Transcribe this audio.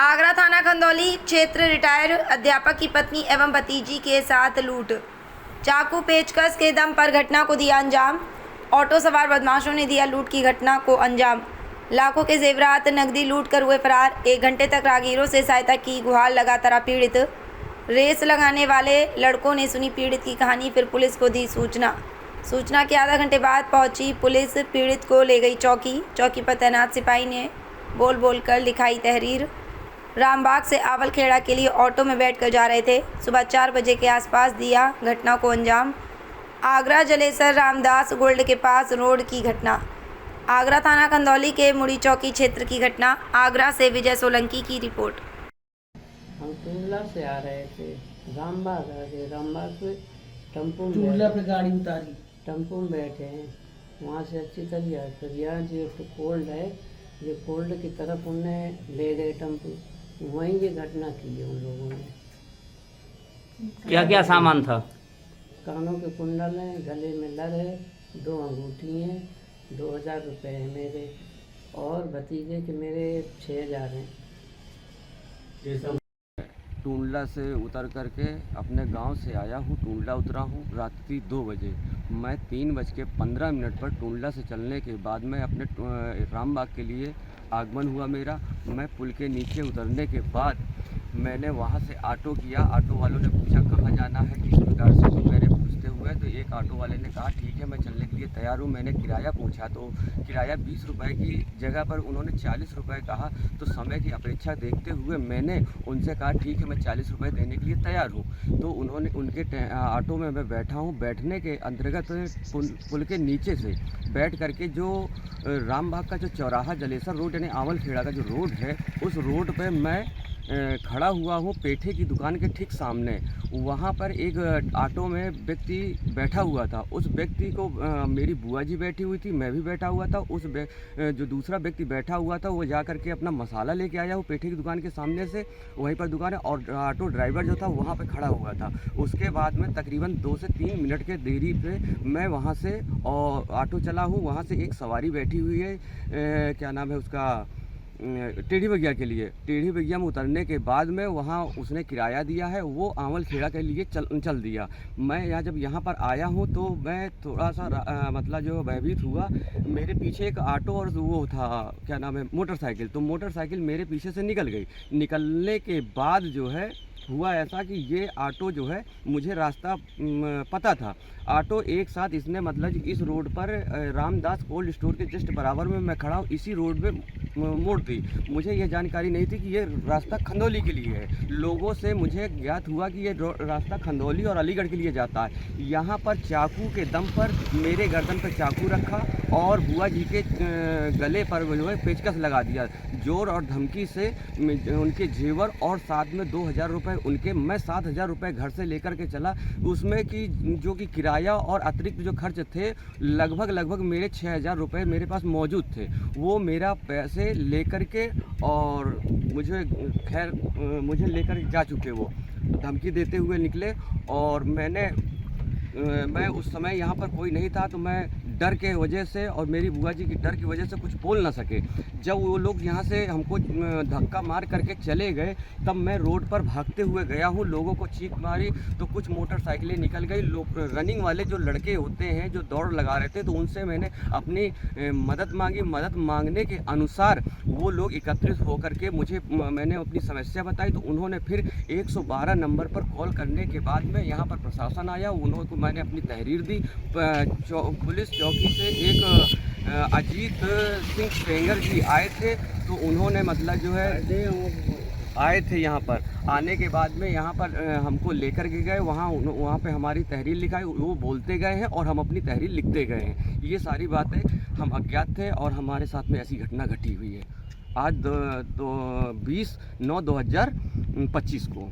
आगरा थाना खंदौली क्षेत्र रिटायर्ड अध्यापक की पत्नी एवं भतीजी के साथ लूट। चाकू पेचकस के दम पर घटना को दिया अंजाम। ऑटो सवार बदमाशों ने दिया लूट की घटना को अंजाम। लाखों के जेवरात नकदी लूट कर हुए फरार। 1 घंटे तक राहगीरों से सहायता की गुहार लगाता रहा पीड़ित। रेस लगाने वाले लड़कों ने सुनी पीड़ित की कहानी, फिर पुलिस को दी सूचना के आधा घंटे बाद पहुंची पुलिस पीड़ित को ले गई चौकी पर तैनात सिपाही ने बोल कर लिखाई तहरीर। रामबाग से आवलखेड़ा के लिए ऑटो में बैठकर जा रहे थे। सुबह 4 बजे के आसपास दिया घटना को अंजाम। आगरा जलेसर रामदास गोल्ड के पास रोड की घटना। आगरा थाना खंदौली के मुड़ी चौकी क्षेत्र की घटना। आगरा से विजय सोलंकी की रिपोर्ट। हम टुंडला से आ रहे थे, रामबाग आ गए। रामबाग से टेम्पो में टुंडला पे गाड़ी उतारी, टेम्पो में बैठे हैं। वहाँ से अच्छी तरिया जो कोल्ड है, ये कोल्ड की तरफ उन्हें ले गए टेम्पो। वहीं ये घटना की है उन लोगों ने। क्या क्या सामान था? कानों के कुंडल हैं, गले में लर है, 2 अंगूठी हैं, 2000 रुपये हैं मेरे, और भतीजे के मेरे 6000 हैं। टुंडला से उतर करके अपने गांव से आया हूँ। टुंडला उतरा हूँ रात्रि 2 बजे। मैं 3:15 पर टुंडला से चलने के बाद मैं अपने रामबाग के लिए आगमन हुआ मेरा। मैं पुल के नीचे उतरने के बाद मैंने वहाँ से ऑटो किया। ऑटो वालों ने पूछा कहाँ जाना है, किस प्रकार से, तो मैंने पूछते हुए तो एक ऑटो वाले ने कहा ठीक है मैं चलने के लिए तैयार हूँ। मैंने किराया पूछा तो किराया 20 रुपये की जगह पर उन्होंने 40 रुपये कहा। तो समय की अपेक्षा देखते हुए मैंने उनसे कहा ठीक है मैं 40 रुपये देने के लिए तैयार हूँ। तो उन्होंने उनके ऑटो में मैं बैठा हूँ। बैठने के अंतर्गत पुल के नीचे से बैठ करके जो रामबाग का जो चौराहा जलेसर रोड यानी आवलखेड़ा का जो रोड है, उस रोड पर मैं खड़ा हुआ हूँ पेठे की दुकान के ठीक सामने। वहाँ पर एक ऑटो में व्यक्ति बैठा हुआ था। उस व्यक्ति को मेरी बुआ जी बैठी हुई थी, मैं भी बैठा हुआ था। जो दूसरा व्यक्ति बैठा हुआ था वो जा करके अपना मसाला लेके आया वो पेठे की दुकान के सामने से, वहीं पर दुकान है, और ऑटो ड्राइवर जो था वहाँ पर खड़ा हुआ था। उसके बाद में तकरीबन 2 से 3 मिनट के देरी पे मैं वहाँ से और ऑटो चला हूँ। वहाँ से एक सवारी बैठी हुई है, क्या नाम है उसका, टेढ़ी बगिया के लिए। टेढ़ी बगिया में उतरने के बाद में वहाँ उसने किराया दिया है, वो आवलखेड़ा के लिए चल दिया। मैं जब यहाँ पर आया हूँ तो मैं थोड़ा सा मतलब जो भयभीत हुआ। मेरे पीछे एक ऑटो और वो था, क्या नाम है, मोटरसाइकिल। तो मोटरसाइकिल मेरे पीछे से निकल गई। निकलने के बाद जो है हुआ ऐसा कि ये ऑटो जो है मुझे रास्ता पता था। ऑटो एक साथ इसने मतलब इस रोड पर रामदास कोल्ड स्टोर के जस्ट बराबर में मैं खड़ा हूँ, इसी रोड पे मोड़ थी। मुझे ये जानकारी नहीं थी कि ये रास्ता खंदौली के लिए है। लोगों से मुझे ज्ञात हुआ कि ये रास्ता खंदौली और अलीगढ़ के लिए जाता है। यहाँ पर चाकू के दम पर मेरे गर्दन पर चाकू रखा और बुआ जी के गले पर जो है पेचकस लगा दिया। जोर और धमकी से उनके जेवर और साथ में 2000 रुपये उनके, मैं 7000 रुपये घर से लेकर के चला। उसमें कि जो कि किराया और अतिरिक्त जो खर्च थे लगभग मेरे 6000 रुपये मेरे पास मौजूद थे। वो मेरा पैसे लेकर के और मुझे लेकर जा चुके। वो धमकी देते हुए निकले और मैं उस समय यहाँ पर कोई नहीं था, तो मैं डर के वजह से और मेरी बुआ जी की डर की वजह से कुछ बोल ना सके। जब वो लोग यहाँ से हमको धक्का मार करके चले गए तब मैं रोड पर भागते हुए गया हूँ। लोगों को चीख मारी तो कुछ मोटरसाइकिलें निकल गई। लोग रनिंग वाले जो लड़के होते हैं जो दौड़ लगा रहे थे, तो उनसे मैंने अपनी मदद मांगी। मदद मांगने के अनुसार वो लोग एकत्रित होकर के मैंने अपनी समस्या बताई। तो उन्होंने फिर 112 नंबर पर कॉल करने के बाद में यहाँ पर प्रशासन आया। उन्होंने मैंने अपनी तहरीर दी। पुलिस चौकी से एक अजीत सिंह सेंगर जी आए थे, तो उन्होंने मतलब जो है आए थे यहाँ पर। आने के बाद में यहाँ पर हमको लेकर के गए। वहाँ पे हमारी तहरीर लिखाई, वो बोलते गए हैं और हम अपनी तहरीर लिखते गए हैं। ये सारी बातें हम अज्ञात थे और हमारे साथ में ऐसी घटना घटी हुई है आज 20/9/2025 को।